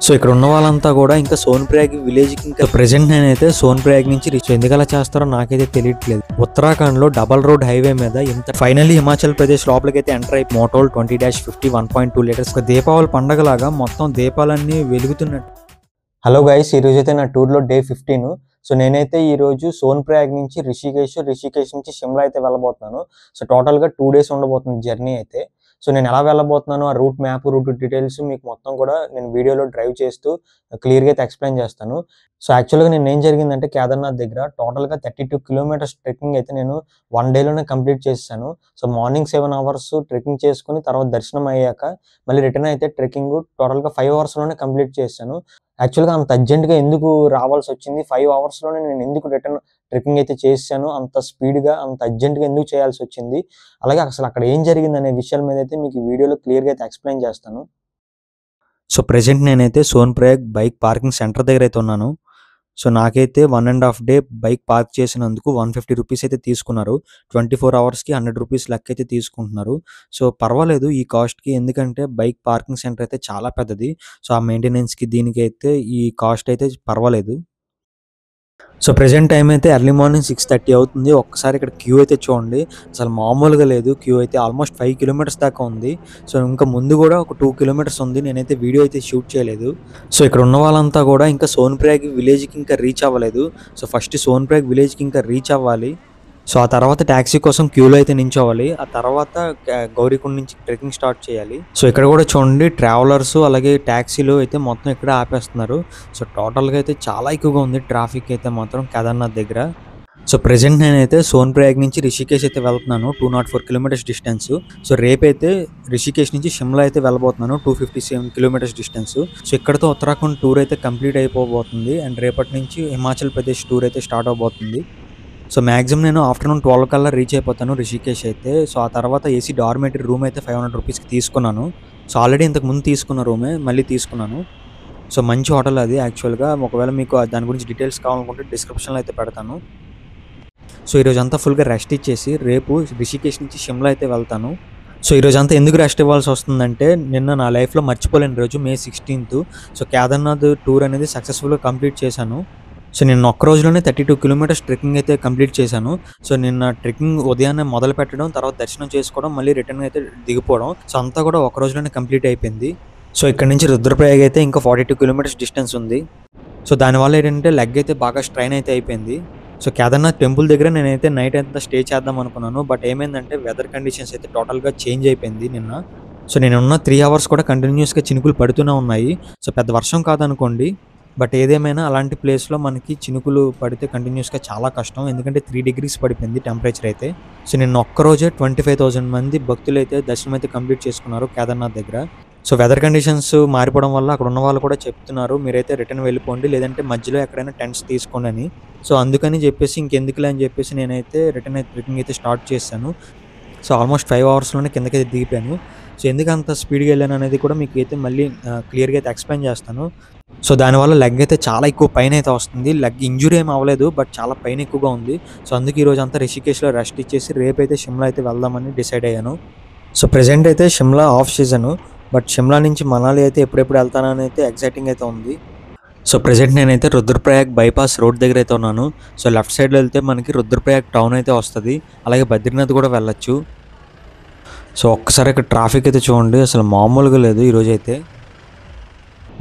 So ఇక్కడ ఉన్న వాళ్ళంతా కూడా ఇంకా సోన్ప్రయాగ్ విలేజ్కి ఇంకా ప్రెసెంట్ నేనైతే సోన్ప్రయాగ్ నుంచి రీచ్. ఎందుకు అలా చేస్తారో నాకైతే తెలియట్లేదు. ఉత్తరాఖండ్ లో డబల్ రోడ్ హైవే మీద ఇంత ఫైనల్లీ హిమాచల్ ప్రదేశ్ లోపలికైతే ఎంటర్ అయి మోటోల్ 20-50 1.2 లీటర్స్ దీపావళి పండగలాగా మొత్తం దీపాలన్నీ వెలుగుతున్నట్టు. హలో గైస్, ఈ రోజు అయితే నా టూర్ లో డే 15. సో నేనైతే ఈ రోజు సోన్ప్రయాగ్ నుంచి రిషికేష్ నుంచి షిమ్లా అయితే వెళ్ళబోతున్నాను. సో టోటల్ గా 2 days ఉండబోతుంది జర్నీ అయితే. సో నేను ఎలా వెళ్ళబోతున్నాను, ఆ రూట్ మ్యాప్, రూట్ డీటెయిల్స్ మీకు మొత్తం కూడా నేను వీడియోలో డ్రైవ్ చేస్తూ క్లియర్గా అయితే ఎక్స్ప్లెయిన్ చేస్తాను. సో యాక్చువల్గా నేను ఏం జరిగిందంటే కేదార్నాథ్ దగ్గర టోటల్గా 32 kilometers ట్రెక్కింగ్ అయితే నేను 1 dayలోనే కంప్లీట్ చేశాను. సో మార్నింగ్ 7 hours ట్రెక్కింగ్ చేసుకుని తర్వాత దర్శనం అయ్యాక మళ్ళీ రిటర్న్ అయితే ట్రెక్కింగ్ టోటల్గా 5 hours కంప్లీట్ చేశాను. యాక్చువల్గా అంత అర్జెంట్గా ఎందుకు రావాల్సి వచ్చింది, 5 hours నేను ఎందుకు రిటర్న్ ట్రెక్కింగ్ అయితే చేశాను, అంత స్పీడ్గా అంత అర్జెంట్గా ఎందుకు చేయాల్సి వచ్చింది, అలాగే అసలు అక్కడ ఏం జరిగింది అనే విషయాల మీద అయితే మీకు ఈ వీడియోలో క్లియర్గా అయితే ఎక్స్ప్లెయిన్ చేస్తాను. సో ప్రెసెంట్ నేనైతే సోన్ప్రయాగ్ బైక్ పార్కింగ్ సెంటర్ దగ్గర అయితే ఉన్నాను. సో నాకైతే 1.5 day బైక్ పార్క్ చేసినందుకు 150 rupees అయితే తీసుకున్నారు. 24 hours $100 లెక్క అయితే తీసుకుంటున్నారు. సో పర్వాలేదు ఈ కాస్ట్కి, ఎందుకంటే బైక్ పార్కింగ్ సెంటర్ అయితే చాలా పెద్దది. సో ఆ మెయింటెనెన్స్కి దీనికి అయితే ఈ కాస్ట్ అయితే పర్వాలేదు. సో ప్రెజెంట్ టైం అయితే ఎర్లీ మార్నింగ్ 6:30 అవుతుంది. ఒక్కసారి ఇక్కడ క్యూ అయితే చూడండి, అసలు మామూలుగా లేదు. క్యూ అయితే ఆల్మోస్ట్ 5 kilometers దాకా ఉంది. సో ఇంకా ముందు కూడా ఒక 2 kilometers ఉంది. నేనైతే వీడియో అయితే షూట్ చేయలేదు. సో ఇక్కడ ఉన్న వాళ్ళంతా కూడా ఇంకా సోన్ప్రయాగ్ విలేజ్కి ఇంకా రీచ్ అవ్వలేదు. సో ఫస్ట్ సోన్ప్రయాగ్ విలేజ్కి ఇంకా రీచ్ అవ్వాలి. సో ఆ తర్వాత ట్యాక్సీ కోసం క్యూలో అయితే నించోవాలి. ఆ తర్వాత గౌరీకుండ్ నుంచి ట్రెక్కింగ్ స్టార్ట్ చేయాలి. సో ఇక్కడ కూడా చూడండి, ట్రావెలర్స్ అలాగే ట్యాక్సీలు అయితే మొత్తం ఇక్కడ ఆపేస్తున్నారు. సో టోటల్గా అయితే చాలా ఎక్కువగా ఉంది ట్రాఫిక్ అయితే మాత్రం కేదార్నాథ్ దగ్గర. సో ప్రెసెంట్ నేనైతే సోన్ప్రయాగ్ నుంచి రిషికేష్ అయితే వెళ్తున్నాను, 204 kilometers డిస్టెన్స్. సో రేపైతే రిషికేష్ నుంచి షిమ్లా అయితే వెళ్ళబోతున్నాను, 257 kilometers డిస్టెన్స్. సో ఇక్కడతో ఉత్తరాఖండ్ టూర్ అయితే కంప్లీట్ అయిపోబోతుంది. అండ్ రేపటి నుంచి హిమాచల్ ప్రదేశ్ టూర్ అయితే స్టార్ట్ అవబోతుంది. సో మ్యాక్సిమం నేను ఆఫ్టర్నూన్ 12 కల్లా రీచ్ అయిపోతాను రిషికేష్ అయితే. సో ఆ తర్వాత ఏసీ డార్మేటరీ రూమ్ అయితే 500 rupeesకి తీసుకున్నాను. సో ఆల్రెడీ ఇంతకు ముందు తీసుకున్న రూమే మళ్ళీ తీసుకున్నాను. సో మంచి హోటల్ అది యాక్చువల్గా. ఒకవేళ మీకు దాని గురించి డీటెయిల్స్ కావాలనుకుంటే డిస్క్రిప్షన్లో అయితే పెడతాను. సో ఈరోజు అంతా ఫుల్గా రెస్ట్ ఇచ్చేసి రేపు రిషికేష్ నుంచి షిమ్లా అయితే వెళ్తాను. సో ఈరోజు అంతా ఎందుకు రెస్ట్ ఇవ్వాల్సి వస్తుందంటే, నిన్న నా లైఫ్లో మర్చిపోలేని రోజు May 16th. So Kedarnath tour అనేది సక్సెస్ఫుల్గా కంప్లీట్ చేశాను. సో నేను ఒక్క రోజులోనే 32 kilometers ట్రెక్కింగ్ అయితే కంప్లీట్ చేశాను. సో నిన్న ట్రెక్కింగ్ ఉదయాన్నే మొదలు పెట్టడం, తర్వాత దర్శనం చేసుకోవడం, మళ్ళీ రిటర్న్ అయితే దిగిపోవడం, సో అంతా కూడా ఒక రోజులోనే కంప్లీట్ అయిపోయింది. సో ఇక్కడ నుంచి రుద్రప్రయాగ్ అయితే ఇంకా 42 kilometers డిస్టెన్స్ ఉంది. సో దానివల్ల ఏంటంటే లెగ్ అయితే బాగా స్ట్రైన్ అయితే అయిపోయింది. సో కేదార్నాథ్ టెంపుల్ దగ్గర నేనైతే నైట్ అంతా స్టే చేద్దాం అనుకున్నాను. బట్ ఏమైందంటే వెదర్ కండిషన్స్ అయితే టోటల్గా చేంజ్ అయిపోయింది నిన్న. సో నేను ఉన్న 3 hours కూడా కంటిన్యూస్గా చినుకులు పడుతూనే ఉన్నాయి. సో పెద్ద వర్షం కాదనుకోండి, బట్ ఏదేమైనా అలాంటి ప్లేస్లో మనకి చినుకులు పడితే కంటిన్యూస్గా చాలా కష్టం. ఎందుకంటే 3 degrees పడిపోయింది టెంపరేచర్ అయితే. సో నేను ఒక్కరోజే 25,000 మంది భక్తులు అయితే దర్శనం అయితే కంప్లీట్ చేసుకున్నారు కేదార్నాథ్ దగ్గర. సో వెదర్ కండిషన్స్ మారిపోవడం వల్ల అక్కడ ఉన్న వాళ్ళు కూడా చెప్తున్నారు, మీరైతే రిటర్న్ వెళ్ళిపోండి, లేదంటే మధ్యలో ఎక్కడైనా టెంట్స్ తీసుకోండి అని. సో అందుకని చెప్పేసి ఇంకెందుకులే అని చెప్పేసి నేనైతే రిటర్న్ ట్రెక్కింగ్ అయితే స్టార్ట్ చేశాను. So almost 5 hours కిందకైతే దిగిపోయాను. సో ఎందుకు అంత స్పీడ్గా వెళ్ళాను అనేది కూడా మీకు అయితే మళ్ళీ క్లియర్గా అయితే ఎక్స్ప్లెయిన్ చేస్తాను. సో దానివల్ల లెగ్ అయితే చాలా ఎక్కువ పైన అయితే వస్తుంది. లెగ్ ఇంజురీ ఏం అవ్వలేదు, బట్ చాలా పైన ఎక్కువగా ఉంది. సో అందుకే ఈరోజు అంతా రిషికేష్లో రెస్ట్ ఇచ్చేసి రేపైతే షిమ్లా అయితే వెళ్దామని డిసైడ్ అయ్యాను. సో ప్రెజెంట్ అయితే Shimla of season, but Shimla నుంచి మనాలి అయితే ఎప్పుడెప్పుడు వెళ్తానని అయితే ఎగ్జైటింగ్ అయితే ఉంది. సో ప్రెజెంట్ నేనైతే రుద్రప్రయాగ్ బైపాస్ రోడ్ దగ్గర అయితే ఉన్నాను. సో లెఫ్ట్ సైడ్లో వెళ్తే మనకి రుద్రప్రయాగ్ టౌన్ అయితే వస్తుంది, అలాగే బద్రీనాథ్ కూడా వెళ్ళొచ్చు. సో ఒక్కసారి ఇక్కడ ట్రాఫిక్ అయితే చూడండి, అసలు మామూలుగా లేదు. ఈరోజు అయితే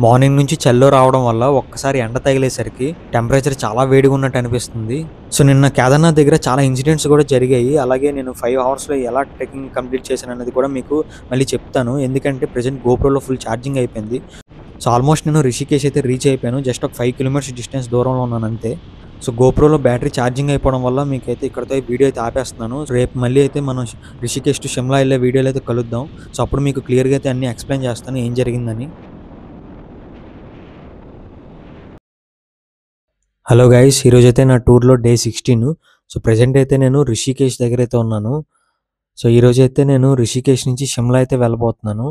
మార్నింగ్ నుంచి చల్లో రావడం వల్ల ఒక్కసారి ఎండ తగిలేసరికి టెంపరేచర్ చాలా వేడిగా ఉన్నట్టు అనిపిస్తుంది. సో నిన్న కేదార్నాథ్ దగ్గర చాలా ఇన్సిడెంట్స్ కూడా జరిగాయి. అలాగే నేను 5 hours ఎలా ట్రెక్కింగ్ కంప్లీట్ చేశాను అనేది కూడా మీకు మళ్ళీ చెప్తాను. ఎందుకంటే ప్రజెంట్ గోప్రోలో ఫుల్ ఛార్జింగ్ అయిపోయింది. సో ఆల్మోస్ట్ నేను రిషికేష్ అయితే రీచ్ అయిపోయాను. జస్ట్ ఒక 5 kilometers డిస్టెన్స్ దూరంలో ఉన్నాను అంతే. సో గోప్రోలో బ్యాటరీ ఛార్జింగ్ అయిపోవడం వల్ల మీకైతే ఇక్కడతో వీడియో అయితే ఆపేస్తున్నాను. రేపు మళ్ళీ అయితే మనం రిషికేష్ టు షిమ్లా వెళ్ళే వీడియోలో అయితే కలుద్దాం. సో అప్పుడు మీకు క్లియర్గా అయితే అన్నీ ఎక్స్ప్లెయిన్ చేస్తాను ఏం జరిగిందని. హలో గైస్, ఈరోజు అయితే నా టూర్లో డే 16. సో ప్రెజెంట్ అయితే నేను రిషికేష్ దగ్గర అయితే ఉన్నాను. సో ఈరోజు అయితే నేను రిషికేష్ నుంచి షిమ్లా అయితే వెళ్ళబోతున్నాను.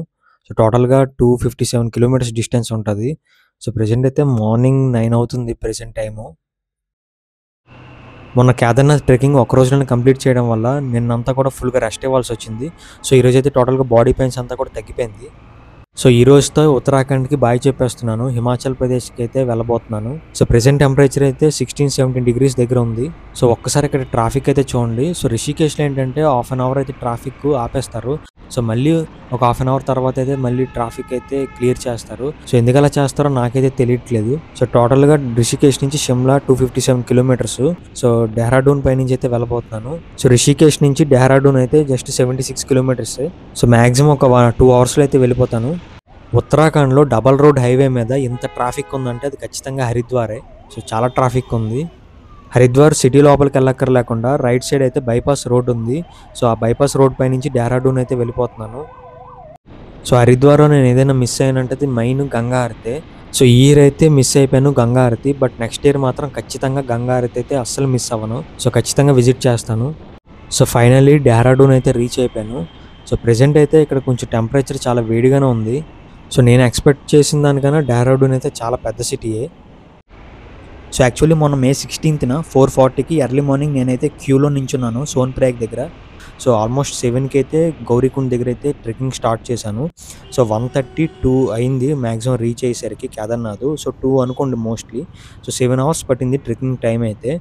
సో టోటల్గా 257 kilometers డిస్టెన్స్ ఉంటుంది. సో ప్రెజెంట్ అయితే మార్నింగ్ 9 అవుతుంది ప్రెజెంట్ టైము. మొన్న కేదార్నాథ్ ట్రెక్కింగ్ ఒక రోజులోనే కంప్లీట్ చేయడం వల్ల నిన్నంతా కూడా ఫుల్గా రెస్ట్ ఇవ్వాల్సి వచ్చింది. సో ఈరోజు అయితే టోటల్గా బాడీ పెయిన్స్ అంతా కూడా తగ్గిపోయింది. సో ఈ రోజుతో ఉత్తరాఖండ్కి బాయ్ చెప్పేస్తున్నాను. హిమాచల్ ప్రదేశ్కి అయితే వెళ్ళబోతున్నాను. సో ప్రెసెంట్ టెంపరేచర్ అయితే 16-17 డిగ్రీస్ దగ్గర ఉంది. సో ఒక్కసారి ఇక్కడ ట్రాఫిక్ అయితే చూడండి. సో రిషికేశ్లో ఏంటంటే హాఫ్ అన్ అవర్ అయితే ట్రాఫిక్ ఆపేస్తారు. సో మళ్ళీ ఒక హాఫ్ అన్ అవర్ తర్వాత అయితే మళ్ళీ ట్రాఫిక్ అయితే క్లియర్ చేస్తారు. సో ఎందుకు అలా చేస్తారో నాకైతే తెలియట్లేదు. సో టోటల్గా రిషికేశ్ నుంచి షిమ్లా 257 కిలోమీటర్స్. సో డెహ్రాడూన్ పై నుంచి అయితే వెళ్ళబోతున్నాను. సో రిషికేశ్ నుంచి డెహ్రాడూన్ అయితే జస్ట్ 76 కిలోమీటర్స్. సో మాక్సిమం ఒక 2 అవర్స్లో అయితే వెళ్ళిపోతాను. ఉత్తరాఖండ్లో డబల్ రోడ్ హైవే మీద ఎంత ట్రాఫిక్ ఉందంటే అది ఖచ్చితంగా హరిద్వారే. సో చాలా ట్రాఫిక్ ఉంది. హరిద్వార్ సిటీ లోపలికి వెళ్ళక్కర్లేకుండా రైట్ సైడ్ అయితే బైపాస్ రోడ్ ఉంది. సో ఆ బైపాస్ రోడ్ పై నుంచి డెహ్రాడూన్ అయితే వెళ్ళిపోతున్నాను. సో హరిద్వార్లో నేను ఏదైనా మిస్ అయినంటే అది మెయిన్ గంగా హారతి. సో ఈ ఇయర్ అయితే మిస్ అయిపోయాను గంగా హారతి. బట్ నెక్స్ట్ ఇయర్ మాత్రం ఖచ్చితంగా గంగా హారతి అయితే అస్సలు మిస్ అవ్వను. సో ఖచ్చితంగా విజిట్ చేస్తాను. సో ఫైనల్లీ డెహ్రాడూన్ అయితే రీచ్ అయిపోయాను. సో ప్రెజెంట్ అయితే ఇక్కడ కొంచెం టెంపరేచర్ చాలా వేడిగానే ఉంది. సో నేను ఎక్స్పెక్ట్ చేసిన దానికన్నా డెహ్రాడూన్ అయితే చాలా పెద్ద సిటీయే. సో యాక్చువల్లీ మొన్న May 16న 4:40కి ఎర్లీ మార్నింగ్ నేనైతే క్యూలో నించున్నాను సోన్ప్రయాగ్ దగ్గర. సో ఆల్మోస్ట్ 7కి అయితే గౌరీకుండ్ దగ్గర అయితే ట్రెక్కింగ్ స్టార్ట్ చేశాను. సో 1:32 అయింది మ్యాక్సిమం రీచ్ అయ్యేసరికి కేదార్నాథ్. సో 2 అనుకోండి మోస్ట్లీ. సో 7 అవర్స్ పట్టింది ట్రెక్కింగ్ టైం అయితే.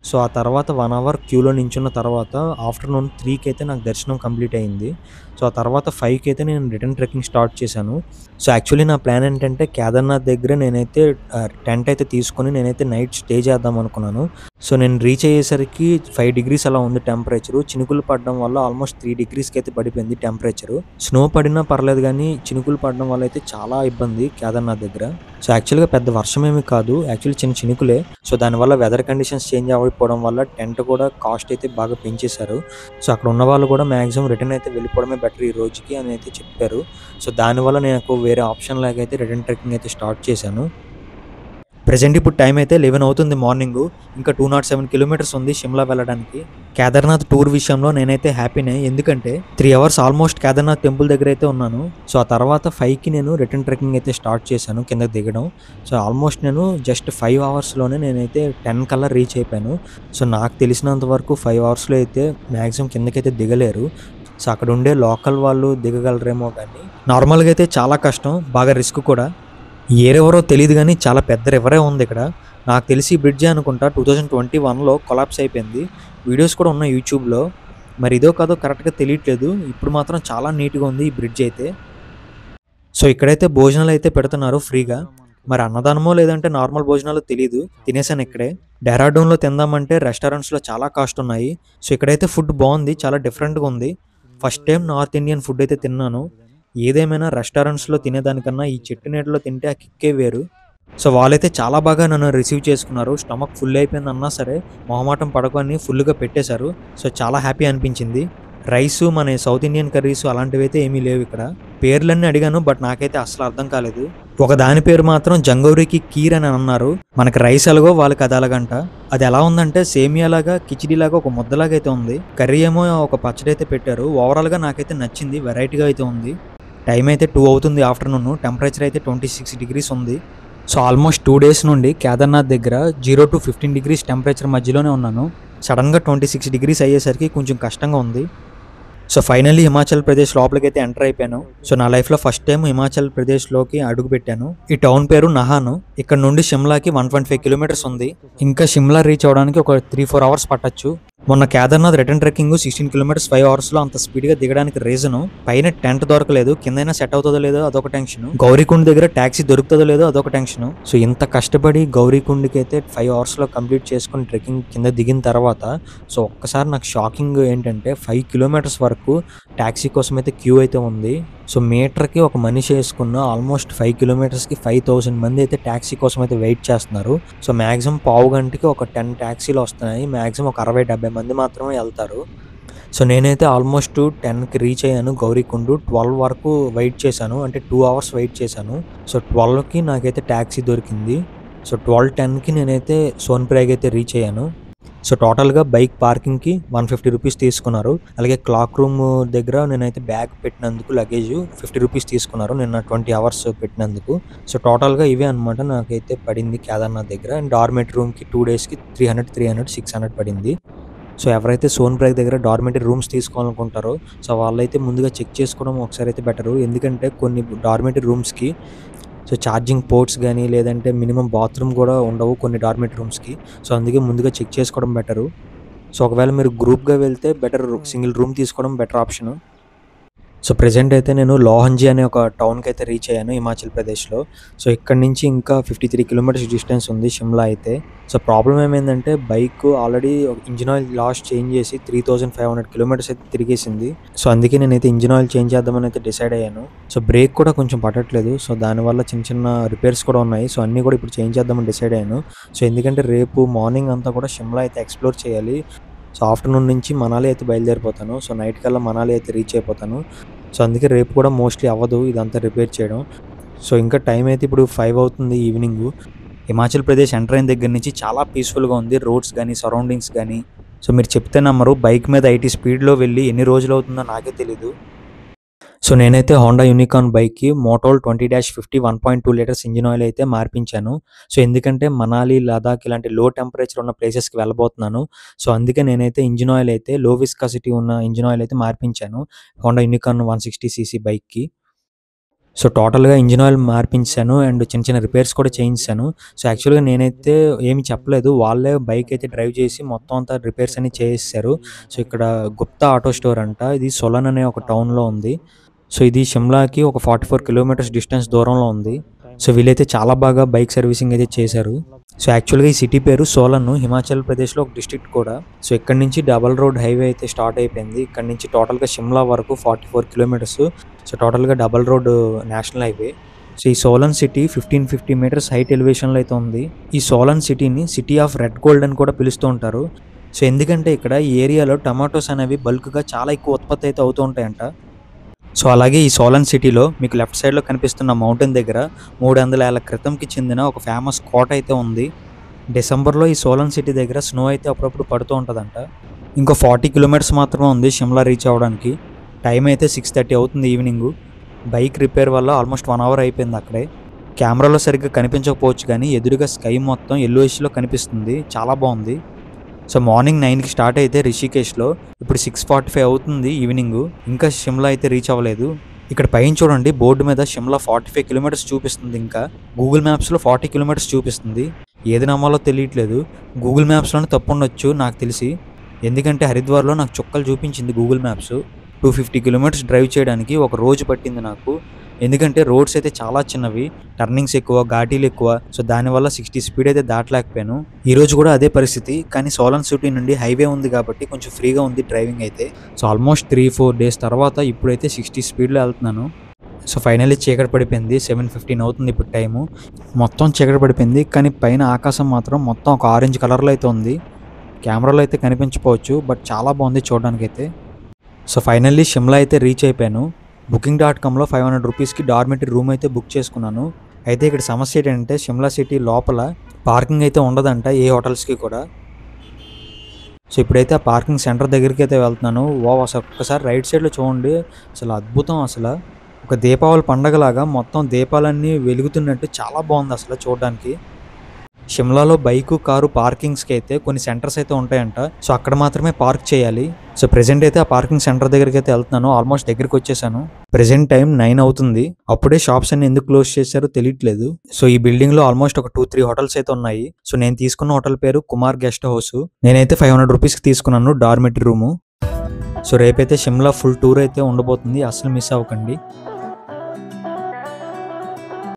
సో ఆ తర్వాత 1 అవర్ క్యూలో నించున్న తర్వాత ఆఫ్టర్నూన్ 3కి అయితే నాకు దర్శనం కంప్లీట్ అయింది. సో ఆ తర్వాత 5కి అయితే నేను రిటర్న్ ట్రెక్కింగ్ స్టార్ట్ చేశాను. సో యాక్చువల్లీ నా ప్లాన్ ఏంటంటే కేదార్నాథ్ దగ్గర నేనైతే టెంట్ అయితే తీసుకొని నేనైతే నైట్ స్టే చేద్దాం అనుకున్నాను. సో నేను రీచ్ అయ్యేసరికి 5 డిగ్రీస్ అలా ఉంది టెంపరేచరు. చినుకులు పడడం వల్ల ఆల్మోస్ట్ 3 డిగ్రీస్కి అయితే పడిపోయింది టెంపరేచరు. స్నో పడినా పర్లేదు కానీ చినుకులు పడడం వల్ల అయితే చాలా ఇబ్బంది కేదార్నాథ్ దగ్గర. సో యాక్చువల్గా పెద్ద వర్షం ఏమి కాదు, యాక్చువల్లీ చిన్న చినుకులే. సో దానివల్ల వెదర్ కండిషన్స్ చేంజ్ అవ్వకపోవడం వల్ల టెంట్ కూడా కాస్ట్ అయితే బాగా పెంచేశారు. సో అక్కడ ఉన్న వాళ్ళు కూడా మ్యాక్సిమం రిటర్న్ అయితే వెళ్ళిపోవడమే బెటర్ ఈ రోజుకి అని అయితే చెప్పారు. సో దానివల్ల నాకు వేరే ఆప్షన్ లాగా అయితే రిటర్న్ ట్రెక్కింగ్ అయితే స్టార్ట్ చేశాను. ప్రెజెంట్ ఇప్పుడు టైం అయితే 11 అవుతుంది మార్నింగ్. ఇంకా 207 కిలోమీటర్స్ ఉంది షిమ్లా వెళ్ళడానికి. కేదార్నాథ్ టూర్ విషయంలో నేనైతే హ్యాపీనే, ఎందుకంటే 3 అవర్స్ ఆల్మోస్ట్ కేదార్నాథ్ టెంపుల్ దగ్గర అయితే ఉన్నాను. సో ఆ తర్వాత 5కి నేను రిటర్న్ ట్రెక్కింగ్ అయితే స్టార్ట్ చేశాను కిందకి దిగడం. సో ఆల్మోస్ట్ నేను జస్ట్ 5 అవర్స్లోనే నేనైతే 10 కల్లా రీచ్ అయిపోయాను. సో నాకు తెలిసినంత వరకు 5 అవర్స్లో అయితే మ్యాక్సిమం కిందకైతే దిగలేరు. సో అక్కడ ఉండే లోకల్ వాళ్ళు దిగగలరేమో కానీ నార్మల్గా అయితే చాలా కష్టం, బాగా రిస్క్ కూడా. ఏరెవరో తెలియదు కానీ చాలా పెద్ద రివరే ఉంది ఇక్కడ. నాకు తెలిసి బ్రిడ్జ్ అనుకుంటా 2021లో కొలాప్స్ అయిపోయింది. వీడియోస్ కూడా ఉన్నాయి యూట్యూబ్లో. మరి ఇదో కాదో కరెక్ట్గా తెలియట్లేదు. ఇప్పుడు మాత్రం చాలా నీట్గా ఉంది ఈ బ్రిడ్జ్ అయితే. సో ఇక్కడైతే భోజనాలు అయితే పెడుతున్నారు ఫ్రీగా. మరి అన్నదానమో లేదంటే నార్మల్ భోజనాలు తెలియదు. తినేసాను ఇక్కడే. డెహ్రాడూన్లో తిందామంటే రెస్టారెంట్స్లో చాలా కాస్ట్ ఉన్నాయి. సో ఇక్కడైతే ఫుడ్ బాగుంది, చాలా డిఫరెంట్గా ఉంది. First time north Indian food అయితే తిన్నాను. ఏదేమైనా రెస్టారెంట్స్లో తినేదానికన్నా ఈ చెట్టు నీడలో తింటే ఆ కిక్కే వేరు. సో వాళ్ళైతే చాలా బాగా నన్ను రిసీవ్ చేసుకున్నారు. స్టమక్ ఫుల్ అయిపోయిందన్నా సరే మొహమాటం పడకొని ఫుల్గా పెట్టేశారు. సో చాలా హ్యాపీ అనిపించింది. రైసు మన సౌత్ ఇండియన్ కర్రీస్ అలాంటివి అయితే ఏమీ లేవు ఇక్కడ. పేర్లన్నీ అడిగాను బట్ నాకైతే అసలు అర్థం కాలేదు. ఒక దాని పేరు మాత్రం జంగౌరికి కీర్ అని అన్నారు. మనకి రైస్ ఎలాగో వాళ్ళకి అది అలాగంట. అది ఎలా ఉందంటే సేమియాలాగా కిచిడీలాగా ఒక ముద్దలాగా అయితే ఉంది. కర్రీ ఏమో ఒక పచ్చడి అయితే పెట్టారు. ఓవరాల్గా నాకైతే నచ్చింది, వెరైటీగా అయితే ఉంది. టైం అయితే 2 అవుతుంది ఆఫ్టర్నూన్. టెంపరేచర్ అయితే 26 డిగ్రీస్ ఉంది. సో ఆల్మోస్ట్ 2 డేస్ నుండి కేదార్నాథ్ దగ్గర 0 to 15 డిగ్రీస్ టెంపరేచర్ మధ్యలోనే ఉన్నాను. సడన్గా 26 డిగ్రీస్ అయ్యేసరికి కొంచెం కష్టంగా ఉంది. సో ఫైనల్లీ హిమాచల్ ప్రదేశ్ లోపలికి అయితే ఎంటర్ అయిపోయాను. సో నా లైఫ్లో ఫస్ట్ టైం హిమాచల్ ప్రదేశ్లోకి అడుగు పెట్టాను. ఈ టౌన్ పేరు నహాను. ఇక్కడ నుండి షిమ్లాకి 1.5 కిలోమీటర్స్ ఉంది. ఇంకా షిమ్లా రీచ్ అవడానికి ఒక 3-4 అవర్స్ పట్టచ్చు. మొన్న కేదార్నాథ్ రిటర్న్ ట్రెక్కింగ్ 16 కిలోమీటర్స్ 5 అవర్స్లో అంత స్పీడ్గా దిగడానికి రీజను పైన టెంట్ దొరకలేదు, కిందైనా సెట్ అవుతుందో లేదో అదొక టెన్షన్, గౌరీకుండ్ దగ్గర ట్యాక్సీ దొరుకుతుందో లేదో అదొక టెన్షన్. సో ఇంత కష్టపడి గౌరీకుండ్కి అయితే 5 అవర్స్లో కంప్లీట్ చేసుకుని ట్రెక్కింగ్ కింద దిగిన తర్వాత సో ఒక్కసారి నాకు షాకింగ్ ఏంటంటే 5 కిలోమీటర్స్ వరకు ట్యాక్సీ కోసం అయితే క్యూ అయితే ఉంది. సో మీటర్కి ఒక మనిషి వేసుకున్న ఆల్మోస్ట్ 5 కిలోమీటర్స్కి 5,000 మంది అయితే ట్యాక్సీ కోసం అయితే వెయిట్ చేస్తున్నారు. సో మ్యాక్సిమం పావు గంటకి ఒక 10 ట్యాక్సీలు వస్తున్నాయి. మ్యాక్సిమం ఒక 60-70 మంది మాత్రమే వెళ్తారు. సో నేనైతే ఆల్మోస్ట్ 10కి రీచ్ అయ్యాను గౌరీకుండ్. 12 వరకు వెయిట్ చేశాను, అంటే 2 అవర్స్ వెయిట్ చేశాను. సో 12కి నాకైతే ట్యాక్సీ దొరికింది. సో 12:10కి నేనైతే సోన్ప్రయాగ్ అయితే రీచ్ అయ్యాను. సో టోటల్గా బైక్ పార్కింగ్కి 150 రూపీస్ తీసుకున్నారు. అలాగే క్లాక్ రూమ్ దగ్గర నేనైతే బ్యాగ్ పెట్టినందుకు లగేజ్ 50 రూపీస్ తీసుకున్నారు నిన్న 20 అవర్స్ పెట్టినందుకు. సో టోటల్గా ఇవే అనమాట నాకైతే పడింది కేదార్నాథ్ దగ్గర. అండ్ డార్మెటరీ రూమ్కి 2 డేస్కి 300, 600 పడింది. సో ఎవరైతే సోన్ప్రయాగ్ దగ్గర డార్మెటరీ రూమ్స్ తీసుకోవాలనుకుంటారో సో వాళ్ళైతే ముందుగా చెక్ చేసుకోవడం ఒకసారి అయితే బెటరు. ఎందుకంటే కొన్ని డార్మెటరీ రూమ్స్కి సో ఛార్జింగ్ పోర్ట్స్ కానీ లేదంటే మినిమం బాత్రూమ్ కూడా ఉండవు కొన్ని డార్మెటరీ రూమ్స్కి. సో అందుకే ముందుగా చెక్ చేసుకోవడం బెటరు. సో ఒకవేళ మీరు గ్రూప్గా వెళ్తే బెటర్, సింగిల్ రూమ్ తీసుకోవడం బెటర్ ఆప్షను. సో ప్రెజెంట్ అయితే నేను లోహంజీ అనే ఒక టౌన్కి అయితే రీచ్ అయ్యాను హిమాచల్ ప్రదేశ్లో. సో ఇక్కడ నుంచి ఇంకా 53 కిలోమీటర్స్ డిస్టెన్స్ ఉంది షిమ్లా అయితే. సో ప్రాబ్లం ఏమైందంటే bike already engine oil last change చేసి 3500 కిలోమీటర్స్ అయితే తిరిగేసింది. సో అందుకే నేనైతే ఇంజిన్ ఆయిల్ చేంజ్ చేద్దామని అయితే డిసైడ్ అయ్యాను. సో బ్రేక్ కూడా కొంచెం పట్టట్లేదు. సో దానివల్ల చిన్న చిన్న రిపేర్స్ కూడా ఉన్నాయి. సో అన్నీ కూడా ఇప్పుడు చేంజ్ చేద్దామని డిసైడ్ అయ్యాను. సో ఎందుకంటే రేపు మార్నింగ్ అంతా కూడా షిమ్లా అయితే ఎక్స్ప్లోర్ చేయాలి. సో ఆఫ్టర్నూన్ నుంచి మనాలి అయితే బయలుదేరిపోతాను. సో నైట్ కల్లా మనాలి అయితే రీచ్ అయిపోతాను. సో అందుకే రేపు కూడా మోస్ట్లీ అవ్వదు ఇదంతా రిపేర్ చేయడం. సో ఇంకా టైం అయితే ఇప్పుడు 5 అవుతుంది ఈవినింగ్. హిమాచల్ ప్రదేశ్ ఎంటర్ అయిన దగ్గర నుంచి చాలా పీస్ఫుల్గా ఉంది, రోడ్స్ కానీ సరౌండింగ్స్ కానీ. సో మీరు చెప్తే నమ్మరు, బైక్ మీద 80 స్పీడ్లో వెళ్ళి ఎన్ని రోజులు అవుతుందో నాకే తెలీదు. సో నేనైతే Honda unicorn బైక్కి Motul 20-50 1.2 litres engine oil అయితే మార్పించాను. సో ఎందుకంటే మనాలి, లదాఖ్ ఇలాంటి లో టెంపరేచర్ ఉన్న ప్లేసెస్కి వెళ్ళబోతున్నాను. సో అందుకే నేనైతే ఇంజిన్ ఆయిల్ అయితే లో విస్కాసిటీ ఉన్న ఇంజిన్ ఆయిల్ అయితే మార్పించాను హోండా యూనికార్న్ 160cc బైక్కి. సో టోటల్గా ఇంజిన్ ఆయిల్ మార్పించాను అండ్ చిన్న చిన్న రిపేర్స్ కూడా చేయించాను. సో యాక్చువల్గా నేనైతే ఏమి చెప్పలేదు, వాళ్ళే బైక్ అయితే డ్రైవ్ చేసి మొత్తం అంతా రిపేర్స్ అన్ని చేసేసారు. సో ఇక్కడ గుప్తా ఆటో స్టోర్ అంట, ఇది సోలన్ అనే ఒక టౌన్లో ఉంది. సో ఇది షిమ్లాకి ఒక 44 కిలోమీటర్స్ డిస్టెన్స్ దూరంలో ఉంది. సో వీళ్ళైతే చాలా బాగా బైక్ సర్వీసింగ్ అయితే చేశారు. సో యాక్చువల్గా ఈ సిటీ పేరు సోలన్, హిమాచల్ ప్రదేశ్లో ఒక డిస్ట్రిక్ట్ కూడా. సో ఇక్కడ నుంచి డబల్ రోడ్ హైవే అయితే స్టార్ట్ అయిపోయింది. ఇక్కడ నుంచి టోటల్గా షిమ్లా వరకు 44 కిలోమీటర్స్. సో టోటల్గా double road national highway. So ఈ సోలన్ సిటీ 1550 మీటర్స్ హైట్ ఎలివేషన్లో అయితే ఉంది. ఈ సోలన్ సిటీని సిటీ ఆఫ్ రెడ్ గోల్డ్ అని కూడా పిలుస్తూ ఉంటారు. సో ఎందుకంటే ఇక్కడ ఈ ఏరియాలో టమాటోస్ అనేవి బల్క్గా చాలా ఎక్కువ ఉత్పత్తి అయితే అవుతూ ఉంటాయంట. సో అలాగే ఈ సోలన్ సిటీలో మీకు లెఫ్ట్ సైడ్లో కనిపిస్తున్న మౌంటైన్ దగ్గర 300 ఏళ్ల క్రితంకి చెందిన ఒక ఫేమస్ కోట అయితే ఉంది. డిసెంబర్లో ఈ సోలన్ సిటీ దగ్గర స్నో అయితే అప్పుడప్పుడు పడుతూ ఉంటుందంట. ఇంకో 40 కిలోమీటర్స్ మాత్రమే ఉంది షిమ్లా రీచ్ అవ్వడానికి. టైం అయితే 6:30 అవుతుంది ఈవినింగ్. బైక్ రిపేర్ వల్ల ఆల్మోస్ట్ 1 అవర్ అయిపోయింది అక్కడే. కెమెరాలో సరిగ్గా కనిపించకపోవచ్చు కానీ ఎదురుగా స్కై మొత్తం yellowish-లో కనిపిస్తుంది, చాలా బాగుంది. సో మార్నింగ్ 9కి స్టార్ట్ అయితే రిషికేష్లో, ఇప్పుడు 6:45 అవుతుంది ఈవినింగ్. ఇంకా షిమ్లా అయితే రీచ్ అవ్వలేదు. ఇక్కడ పైన చూడండి బోర్డు మీద షిమ్లా 45 కిలోమీటర్స్ చూపిస్తుంది. ఇంకా గూగుల్ మ్యాప్స్లో 40 కిలోమీటర్స్ చూపిస్తుంది. ఏది నమ్మాలో తెలియట్లేదు. గూగుల్ మ్యాప్స్లోనే తప్పు ఉండొచ్చు నాకు తెలిసి, ఎందుకంటే హరిద్వార్లో నాకు చుక్కలు చూపించింది గూగుల్ మ్యాప్స్. 250 కిలోమీటర్స్ డ్రైవ్ చేయడానికి ఒక రోజు పట్టింది నాకు. ఎందుకంటే రోడ్స్ అయితే చాలా చిన్నవి, టర్నింగ్స్ ఎక్కువ, ఘాటీలు ఎక్కువ. సో దానివల్ల 60 స్పీడ్ అయితే దాటలేకపోయాను. ఈ రోజు కూడా అదే పరిస్థితి, కానీ సోలన్ సిటీ నుండి హైవే ఉంది కాబట్టి కొంచెం ఫ్రీగా ఉంది డ్రైవింగ్ అయితే. సో ఆల్మోస్ట్ 3-4 డేస్ తర్వాత ఇప్పుడైతే 60 స్పీడ్లో వెళ్తున్నాను. సో ఫైనల్లీ చీకటి పడిపోయింది. 7:15 అవుతుంది ఇప్పుడు టైము. మొత్తం చీకటి పడిపోయింది, కానీ పైన ఆకాశం మాత్రం మొత్తం ఒక ఆరెంజ్ కలర్లో అయితే ఉంది. కెమెరాలో అయితే కనిపించకపోవచ్చు, బట్ చాలా బాగుంది చూడడానికి అయితే. సో ఫైనల్లీ షిమ్లా అయితే రీచ్ అయిపోయాను. Booking.comలో 500 రూపీస్కి డార్మెటరీ రూమ్ అయితే బుక్ చేసుకున్నాను. అయితే ఇక్కడ సమస్య ఏంటంటే షిమ్లా సిటీ లోపల పార్కింగ్ అయితే ఉండదంట ఏ హోటల్స్కి కూడా. సో ఇప్పుడైతే ఆ పార్కింగ్ సెంటర్ దగ్గరికి అయితే వెళ్తున్నాను. అసలు ఒక్కసారి రైట్ సైడ్లో చూడండి, అసలు అద్భుతం. అసలు ఒక దీపావళి పండగలాగా మొత్తం దీపాలన్నీ వెలుగుతున్నట్టు చాలా బాగుంది అసలు చూడడానికి. షిమ్లాలో బైకు, కారు పార్కింగ్స్కి అయితే కొన్ని సెంటర్స్ అయితే ఉంటాయంట. సో అక్కడ మాత్రమే పార్క్ చేయాలి. సో ప్రెజెంట్ అయితే ఆ పార్కింగ్ సెంటర్ దగ్గరికి అయితే వెళ్తున్నాను. ఆల్మోస్ట్ దగ్గరికి వచ్చేసాను. ప్రెజెంట్ టైం 9 అవుతుంది. అప్పుడే షాప్స్ అన్ని ఎందుకు క్లోజ్ చేశారో తెలియట్లేదు. సో ఈ బిల్డింగ్ లో ఆల్మోస్ట్ ఒక 2-3 హోటల్స్ అయితే ఉన్నాయి. సో నేను తీసుకున్న హోటల్ పేరు కుమార్ గెస్ట్ హౌస్. నేనైతే 500 రూపీస్కి తీసుకున్నాను డార్మెటరీ రూము. సో రేపైతే షిమ్లా ఫుల్ టూర్ అయితే ఉండబోతుంది, అసలు మిస్ అవ్వకండి.